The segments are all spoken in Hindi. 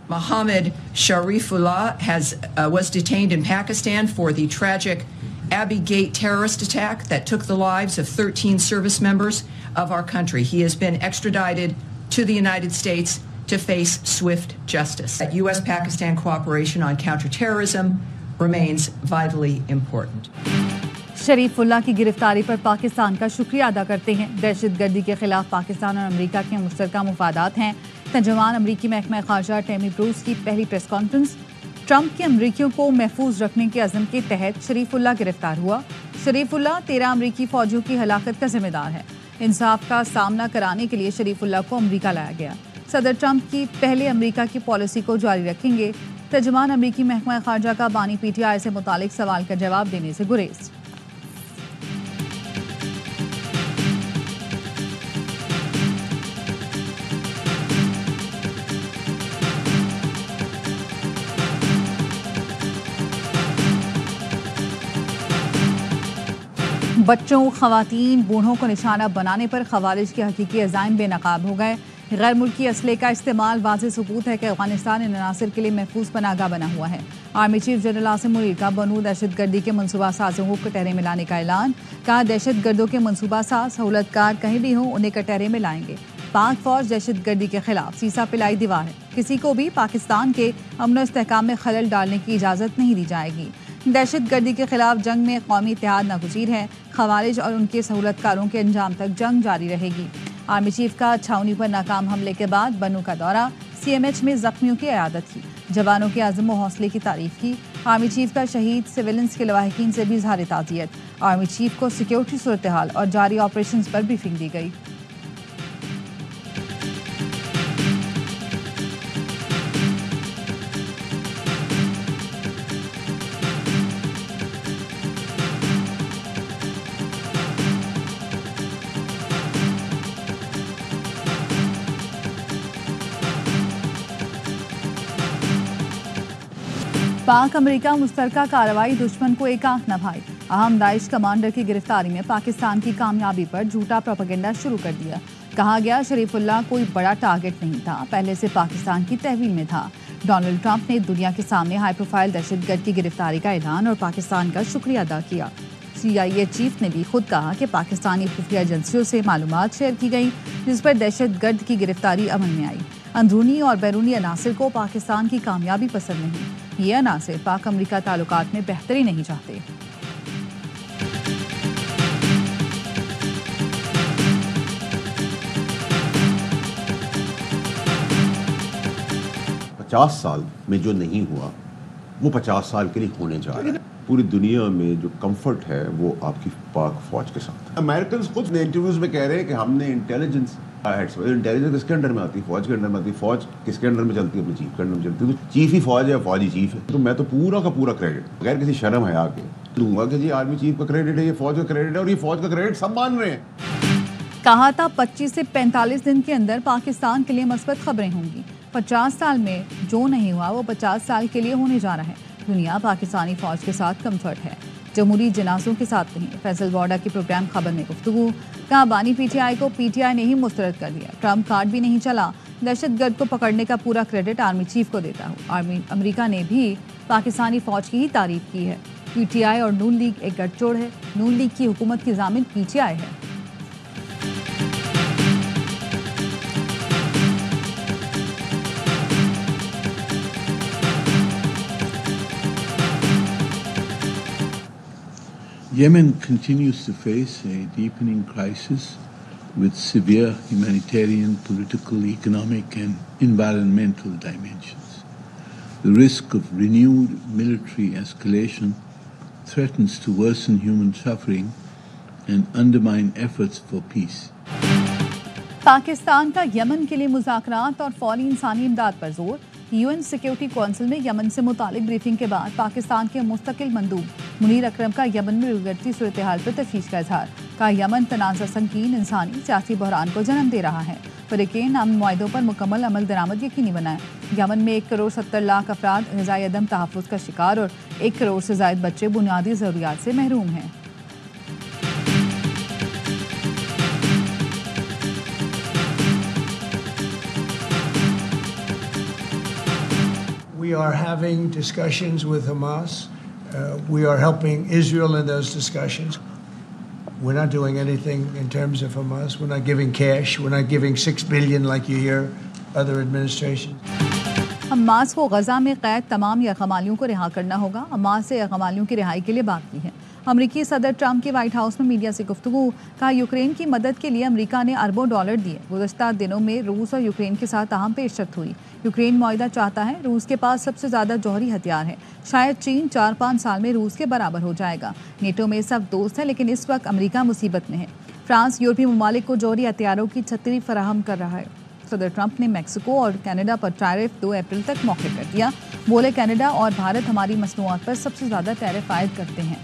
Mohammed Sharifullah was detained in Pakistan for the tragic Abbey Gate terrorist attack that took the lives of 13 service members of our country. He has been extradited to the United States to face swift justice. U.S.-Pakistan cooperation on counterterrorism remains vitally important. Sharifullah की गिरफ्तारी पर पाकिस्तान का शुक्रिया अदा करते हैं। दहशतगर्दी के खिलाफ पाकिस्तान और अमेरिका के मुश्तरका मुफादात हैं। तर्जुमान अमरीकी महकमा खारजा टेमी ब्रूस की पहली प्रेस कॉन्फ्रेंस। ट्रंप के अमरीकियों को महफूज रखने के अज़म के तहत शरीफुल्लाह गिरफ्तार हुआ। शरीफुल्लाह 13 अमरीकी फौजियों की हलाकत का जिम्मेदार है। इंसाफ का सामना कराने के लिए शरीफुल्लाह को अमरीका लाया गया। सदर ट्रंप की पहले अमरीका की पॉलिसी को जारी रखेंगे। तर्जुमान अमरीकी महकमा खारजा का बानी PTI से मुतालिक सवाल का जवाब देने से गुरेज। बच्चों, खवातीन, बूढ़ों को निशाना बनाने पर खवारिज के हकीकी अज़ाइम बेनकाब हो गए। गैर मुल्की असले का इस्तेमाल वाज़ेह सबूत है कि अफगानिस्तान इन अनासिर के लिए महफूज पनाहगाह बना हुआ है। Army chief general Asim Munir का बनू दहशतगर्दी के मनसूबा साजों को कटहरे में लाने का ऐलान। कहा, दहशतगर्दों के मनसूबा साज सहूलतकार कहीं भी हों उन्हें कटहरे में लाएंगे। पाक फौज दहशतगर्दी के खिलाफ सीसा पिलाई दीवार है। किसी को भी पाकिस्तान के अमन इस्तेहकाम में खलल डालने की इजाज़त नहीं दी जाएगी। दहशतगर्दी के खिलाफ जंग में कौमी इत्तेहाद नागुज़ीर है। खवारिज और उनके सहूलतकारों के अंजाम तक जंग जारी रहेगी। आर्मी चीफ का छावनी पर नाकाम हमले के बाद बनू का दौरा। CMH में जख्मियों की इयादत की। जवानों के आज़म व हौसले की तारीफ की। आर्मी चीफ का शहीद सिविलियंस के लवाहिकीन से भी इज़हार ताज़ियत। आर्मी चीफ को सिक्योरिटी सूरत हाल और जारी ऑपरेशन पर ब्रीफिंग दी गई। पाक अमेरिका मुश्तरका कार्रवाई दुश्मन को एक आंख न भाई। अहम दाइश कमांडर की गिरफ्तारी में पाकिस्तान की कामयाबी पर झूठा प्रोपेगेंडा शुरू कर दिया। कहा गया, शरीफुल्लाह कोई बड़ा टारगेट नहीं था, पहले से पाकिस्तान की तहवील में था। डोनाल्ड ट्रंप ने दुनिया के सामने हाई प्रोफाइल दहशतगर्द की गिरफ्तारी का ऐलान और पाकिस्तान का शुक्रिया अदा किया। CIA चीफ ने भी खुद कहा कि पाकिस्तानी खुफिया एजेंसियों से मालूमात शेयर की गई जिस पर दहशतगर्द की गिरफ्तारी अमल में आई। अंदरूनी और बैरूनी अनासिर को पाकिस्तान की कामयाबी पसंद नहीं। ये अनासिर पाक अमेरिका ताल्लुकात में बेहतरी नहीं चाहते। पचास साल में जो नहीं हुआ वो 50 साल के लिए होने जा रहा है। पूरी दुनिया में जो कंफर्ट है वो आपकी पाक फौज के साथ है। अमेरिकन खुद इंटरव्यूज में कह रहे हैं कि हमने इंटेलिजेंस किसके अंडर में आती है? फौज के अंडर में आती है। फौज किसके अंडर में चलती है? अपने चीफ के अंडर में चलती है। तो चीफ ही फौज है, फौजी चीफ है। तो मैं तो पूरा का पूरा क्रेडिट बगैर किसी शर्म हया के दूंगा कि जी आर्मी चीफ का क्रेडिट है, ये फौज का क्रेडिट है और ये फौज का क्रेडिट सब मान रहे हैं। कहा था 25 से 45 दिन के अंदर पाकिस्तान के लिए मस्बत खबरें होंगी। 50 साल में जो नहीं हुआ वो 50 साल के लिए होने जा रहा है। दुनिया पाकिस्तानी फौज के साथ कम्फर्ट है, जमहूरी जनाजों के साथ नहीं। फैसल बॉर्डर की प्रोग्राम खबर में गुफ्तगू। कहा, बानी PTI को PTI ने ही मुस्तरद कर दिया। ट्रंप कार्ड भी नहीं चला। दहशतगर्द को पकड़ने का पूरा क्रेडिट आर्मी चीफ को देता हूँ। अमेरिका ने भी पाकिस्तानी फौज की ही तारीफ की है। PTI और नून लीग एक गठजोड़ है। नून लीग की हुकूमत की जामिन PTI है। Yemen continues to face a deepening crisis with severe humanitarian, political, economic and environmental dimensions. The risk of renewed military escalation threatens to worsen human suffering and undermine efforts for peace. Pakistan का यमन के लिए मुज़ाकरात और फौरी इंसानी इमदाद पर जोर। UN सिक्योरिटी काउंसिल में यमन से मुतालिक ब्रीफिंग के बाद पाकिस्तान के मुस्तकिल मंदूब मुनीर अकरम का यमन में बिगड़ती सूरत हाल पर तशवीश का इजहार। कहा, यमन तनाज़ा संगीन इंसानी सियासी बहरान को जन्म दे रहा है। फ़रीक़ैन अमन मुआहदों पर मुकम्मल अमल दरामद यकीनी बनाएं। यमन में 1 करोड़ 70 लाख अफराद ग़िज़ाई अदम तहफ़्फ़ुज़ का शिकार और 1 करोड़ से ज़ायद बच्चे बुनियादी ज़रूरियात से महरूम हैं। We are having discussions with Hamas. We are helping Israel in those discussions. We're not doing anything in terms of Hamas. We're not giving cash. We're not giving $6 billion like you hear other administrations. Hamas को गजा में कैद तमाम यरगमालियों को रिहा करना होगा। हमास से यरगमालियों की रिहाई के लिए बात की है। अमरीकी सदर ट्रंप के व्हाइट हाउस में मीडिया से गुफ्तगू। कहा यूक्रेन की मदद के लिए अमरीका ने अरबों डॉलर दिए। गुज़श्ता दिनों में रूस और यूक्रेन के साथ अहम पेशरफ्त हुई। यूक्रेन मुआहिदा चाहता है। रूस के पास सबसे ज़्यादा जौहरी हथियार है। शायद चीन 4-5 साल में रूस के बराबर हो जाएगा। नेटो में सब दोस्त हैं, लेकिन इस वक्त अमरीका मुसीबत में है। फ्रांस यूरोपीय ममालिक को जौहरी हथियारों की छतरी फराहम कर रहा है। सदर ट्रंप ने मैक्सिको और कनाडा पर टैरिफ 2 अप्रैल तक मौखर कर दिया। बोले कनाडा और भारत हमारी मसनूआत पर सबसे ज़्यादा टैरिफ आयद करते हैं।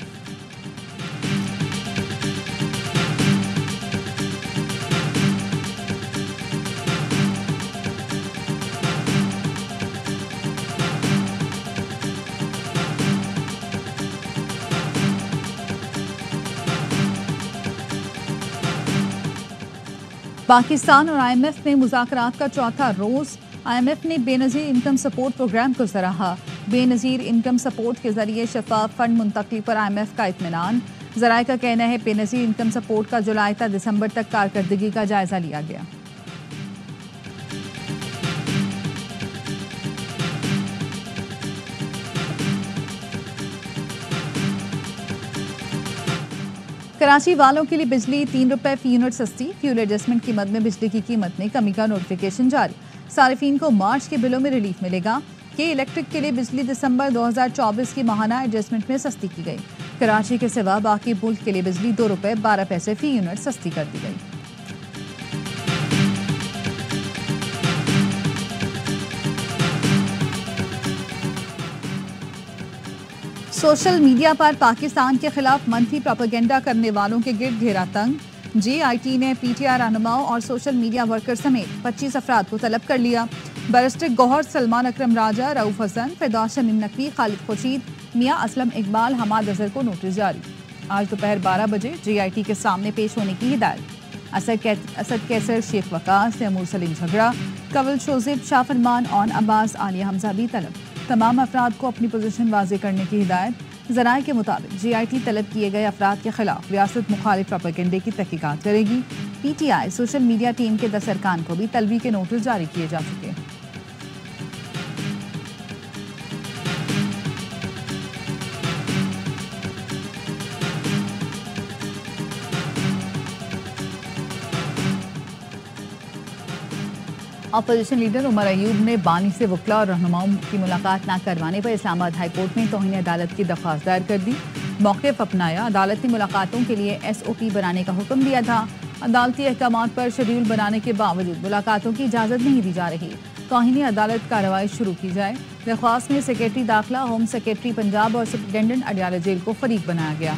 पाकिस्तान और IMF में मुज़ाकरात का चौथा रोज़। IMF ने बेनज़ीर इनकम सपोर्ट प्रोग्राम को सराहा। बेनज़ीर इनकम सपोर्ट के जरिए शफाफ फंड मुंतकली पर IMF का इत्मीनान। ज़राए का कहना है बेनज़ीर इनकम सपोर्ट का जुलाई से दिसंबर तक कारकर्दगी का जायजा लिया गया। कराची वालों के लिए बिजली 3 रुपए फी यूनिट सस्ती। फ्यूल एडजस्टमेंट कीमत में बिजली की कीमत में कमी का नोटिफिकेशन जारी। सारिफीन को मार्च के बिलों में रिलीफ मिलेगा। के इलेक्ट्रिक के लिए बिजली दिसंबर 2024 की माहाना एडजस्टमेंट में सस्ती की गई। कराची के सिवा बाकी मुल्क के लिए बिजली 2 रुपए 12 पैसे फी यूनिट सस्ती कर दी गई। सोशल मीडिया पर पाकिस्तान के खिलाफ मनफी प्रोपेगेंडा करने वालों के गिर्द घेरा तंग। JIT ने PTI रहनुमाओं और सोशल मीडिया वर्कर समेत 25 अफराद को तलब कर लिया। बैरिस्टर गौहर, सलमान अकरम राजा, रऊफ हसन, फिरदौस शमीम नकवी, खालिद खुर्शीद, मियां असलम इकबाल, हमाद अजहर को नोटिस जारी। आज दोपहर 12 बजे JIT के सामने पेश होने की हिदायत। असद कैसर, शेख वकास, तैमूर सलीम झगड़ा, कवल शोजिब, शाह फरमान, ऑन अब्बास, आलिया हमजा भी तलब। तमाम अफराद को अपनी पोजीशन वाजे करने की हिदायत। ज़राए के मुताबिक JIT तलब किए गए अफराद के खिलाफ रियासत मुखालिफ प्रोपेगेंडे की तहकीकात करेगी। PTI सोशल मीडिया टीम के 10 अरकान को भी तलबी के नोटिस जारी किए जा चुके हैं। अपोजिशन लीडर उमर अयूब ने बानी से वकला और रहनुमाओं की मुलाकात न करवाने पर इस्लामाबाद हाई कोर्ट में तौहीन अदालत की दरख्वास्त दायर कर दी। मौक़िफ़ अपनाया। अदालत ने मुलाकातों के लिए SOP बनाने का हुक्म दिया था। अदालती अहकामात पर शेड्यूल बनाने के बावजूद मुलाकातों की इजाज़त नहीं दी जा रही। तौहीन अदालत कार्रवाई शुरू की जाए। दरख्वास्त में सेक्रेटरी दाखिला, होम सेक्रेटरी पंजाब और सुप्रिटेंडेंट अडियाला जेल को फरीक बनाया गया।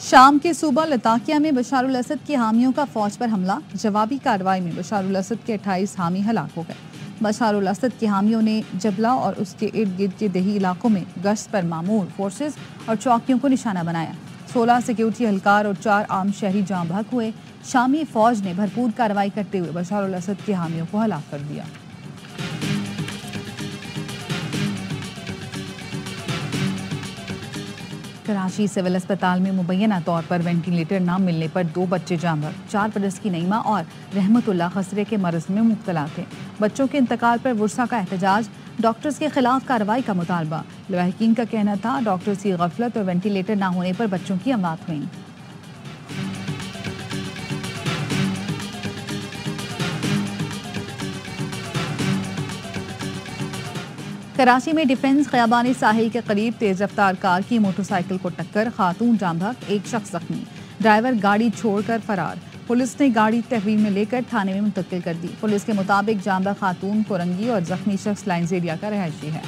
शाम के सूबा लताकिया में बशारुल असद के हामियों का फौज पर हमला। जवाबी कार्रवाई में बशारुल असद के 28 हामी हलाक हो गए। बशारुल असद के हामियों ने जबला और उसके इर्द गिर्द के दही इलाकों में गश्त पर मामूर फोर्सेस और चौकियों को निशाना बनाया। 16 सिक्योरिटी एहलकार और 4 आम शहरी जाँ बहक हुए। शामी फौज ने भरपूर कार्रवाई करते हुए बशारुल असद के हामियों को हलाक कर दिया। कराची सिविल अस्पताल में मुबैना तौर पर वेंटिलेटर न मिलने पर 2 बच्चे जाँ बहक। 4 बरस की नईमा और रहमतुल्लाह खसरे के मरज में मुब्तला थे। बच्चों के इंतकाल पर वर्षा का एहतजाज। डॉक्टर्स के खिलाफ कार्रवाई का मुतालबा। लवाहिकीन का कहना था डॉक्टर्स की गफलत और वेंटिलेटर न होने पर बच्चों की अमवात हुई। कराची में डिफेंस खयाबानी साहिल के करीब तेज रफ्तार कार की मोटरसाइकिल को टक्कर। खातून जाँ बहक, 1 शख्स जख्मी। ड्राइवर गाड़ी छोड़कर फरार। पुलिस ने गाड़ी तहवील में लेकर थाने में मुंतकिल कर दी। पुलिस के मुताबिक जाँ बहक खातून कोरंगी और जख्मी शख्स लाइन्स एरिया का रहायशी है।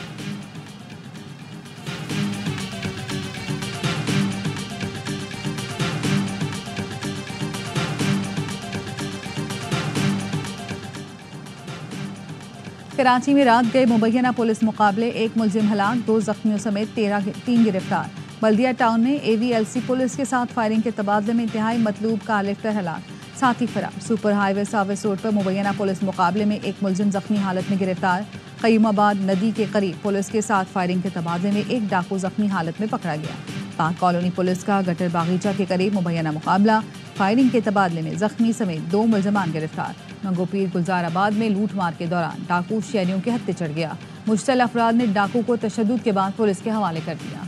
कराची में रात गए मुबैना पुलिस मुकाबले। 1 मुलजिम हलाक, 2 जख्मियों समेत 3 गिरफ्तार। बल्दिया टाउन में AVLC पुलिस के साथ फायरिंग के तबादले में इंतहाई मतलूब कार लिफ्टर हलाक, साथी फरार। सुपर हाईवे सर्विस रोड पर मुबैना पुलिस मुकाबले में एक मुलजिम जख्मी हालत में गिरफ्तार। कयूमाबाद नदी के करीब पुलिस के साथ फायरिंग के तबादले में एक डाकू जख्मी हालत में पकड़ा गया। पाक कॉलोनी पुलिस का गटर बागीचा के करीब मुबैना मुकाबला, फायरिंग के तबादले में जख्मी समेत 2 मुलजमान गिरफ्तार। मंगोपीर गुलजाराबाद में लूटमार के दौरान डाकू शहरियों के हत्थे चढ़ गया। मुश्तल अफराद ने डाकू को तशद्दुद के बाद पुलिस के हवाले कर दिया।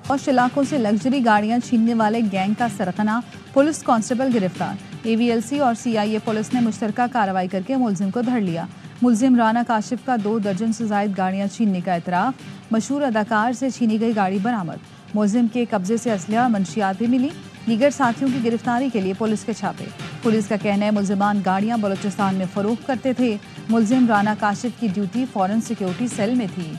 और इलाकों से लग्जरी गाड़ियां छीनने वाले गैंग का सरगना पुलिस कांस्टेबल गिरफ्तार। AVLC और CIA पुलिस ने मुश्तरका कार्रवाई करके मुलजिम को धर लिया। मुलजिम राना काशिफ का 2 दर्जन से जायद गाड़ियां छीनने का इतराफ। मशहूर अदाकार से छीनी गई गाड़ी बरामद। मुलजिम के कब्जे से असलहा और मंशियात भी मिली। दीगर साथियों की गिरफ्तारी के लिए पुलिस के छापे। पुलिस का कहना है मुलजिमान गाड़ियां बलूचिस्तान में फरोख्त करते थे। मुलजिम राना काशिफ की ड्यूटी फॉरेन सिक्योरिटी सेल में थी।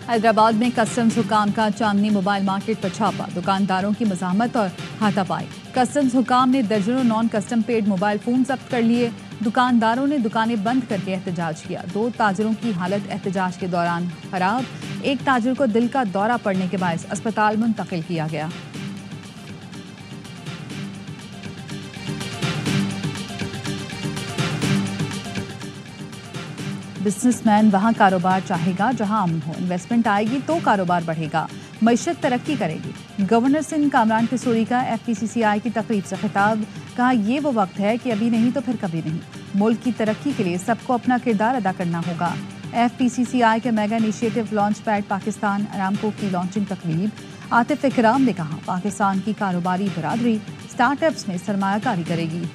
हैदराबाद में कस्टम्स हुकाम का चांदनी मोबाइल मार्केट पर छापा। दुकानदारों की मज़ाहमत और हाथापाई। कस्टम्स हुकाम ने दर्जनों non custom paid mobile phone जब्त कर लिए। दुकानदारों ने दुकानें बंद करके एहतजाज किया। 2 ताजिरों की हालत एहतजाज के दौरान खराब। एक ताजिर को दिल का दौरा पड़ने के बायस अस्पताल मुंतकिल किया गया। बिजनेसमैन वहां कारोबार चाहेगा जहां अमन हो। इन्वेस्टमेंट आएगी तो कारोबार बढ़ेगा, मईशत तरक्की करेगी। गवर्नर सिंध कामरान किशोरी का FPCCI की तकरीब से खिताब। कहा ये वो वक्त है कि अभी नहीं तो फिर कभी नहीं। मुल्क की तरक्की के लिए सबको अपना किरदार अदा करना होगा। FPCCI के mega initiative launch pad Pakistan Aramco की लॉन्चिंग तकरीब। आतिफ इकराम ने कहा पाकिस्तान की कारोबारी बरादरी स्टार्टअप्स में सरमायाकारी करेगी।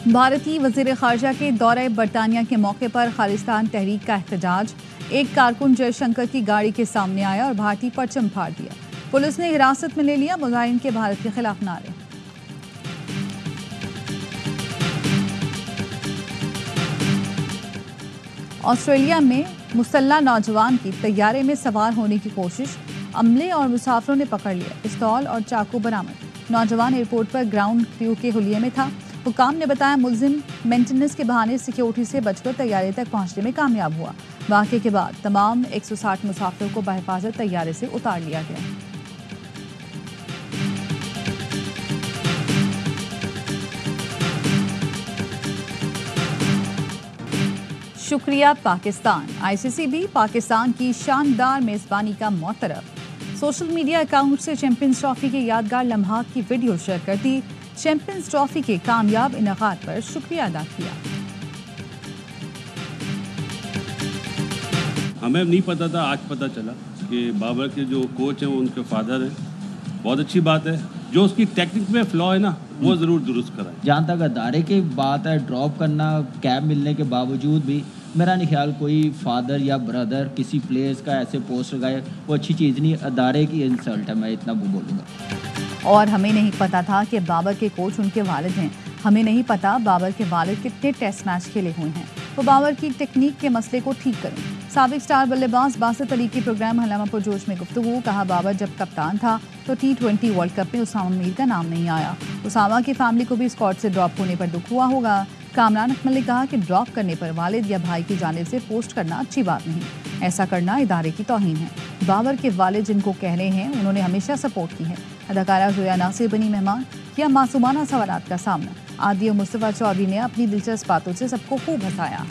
भारतीय वजीर खारजा के दौरे बरतानिया के मौके पर खालिस्तान तहरीक का एहतजाज। एक कारकुन जयशंकर की गाड़ी के सामने आया और भारतीय परचम फाड़ दिया। पुलिस ने हिरासत में ले लिया। मुजाहिरीन के भारत के खिलाफ नारे। ऑस्ट्रेलिया में मुसल्ला नौजवान की तैयारे में सवार होने की कोशिश। अमले और मुसाफिरों ने पकड़ लिया। पिस्तौल और चाकू बरामद। नौजवान एयरपोर्ट पर ग्राउंड क्रू के हुलिये में था। हुकाम ने बताया मुलजिम मेंटेनेंस के बहाने सिक्योरिटी से बचकर तैयारे तक पहुंचने में कामयाब हुआ। वाक़े के बाद तमाम 160 मुसाफिरों को बहिफाजत तैयारे से उतार लिया गया। शुक्रिया पाकिस्तान। ICC भी पाकिस्तान की शानदार मेज़बानी का मोतरफ। सोशल मीडिया अकाउंट से चैंपियंस ट्रॉफी के यादगार लम्हात की वीडियो शेयर कर दी। चैंपियंस ट्रॉफी के कामयाब इनाकात पर शुक्रिया अदा किया। हमें नहीं पता था, आज पता चला कि बाबर के जो कोच हैं वो उनके फादर हैं। बहुत अच्छी बात है। जो उसकी टेक्निक में फ्लॉ है ना वो ज़रूर दुरुस्त कराएं। जहाँ तक अदारे की बात है, ड्रॉप करना कैब मिलने के बावजूद भी मेरा नहीं ख्याल कोई फादर या ब्रदर किसी प्लेयर्स का ऐसे पोस्ट लगाए वो अच्छी चीज़ नहीं, अदारे की इंसल्ट है, मैं इतना वो बोलूँगा। और हमें नहीं पता था कि बाबर के कोच उनके वालिद हैं। हमें नहीं पता बाबर के वालिद कितने टेस्ट मैच खेले हुए हैं। वो बाबर की टेक्निक के मसले को ठीक करें। साबिक स्टार बल्लेबाज बासित अली की प्रोग्राम हंगामा पुरजोश में गुफ्तगू। कहा बाबर जब कप्तान था तो T20 वर्ल्ड कप में उसामा मीर का नाम नहीं आया। उसामा की फैमिली को भी स्क्वाड से ड्रॉप होने पर दुख हुआ होगा। कामरान अकमल ने कहा कि ड्रॉप करने पर वालिद या भाई की जानिब से पोस्ट करना अच्छी बात नहीं, ऐसा करना इदारे की तौहीन है। बाबर के वालिद जिनको कह रहे हैं उन्होंने हमेशा सपोर्ट की है। अदाकारा जोया नासिर बनी मेहमान, किया मासूमाना सवालात का सामना। आदि और मुस्तफ़ा चौधरी ने अपनी दिलचस्प बातों से सबको खूब हंसाया।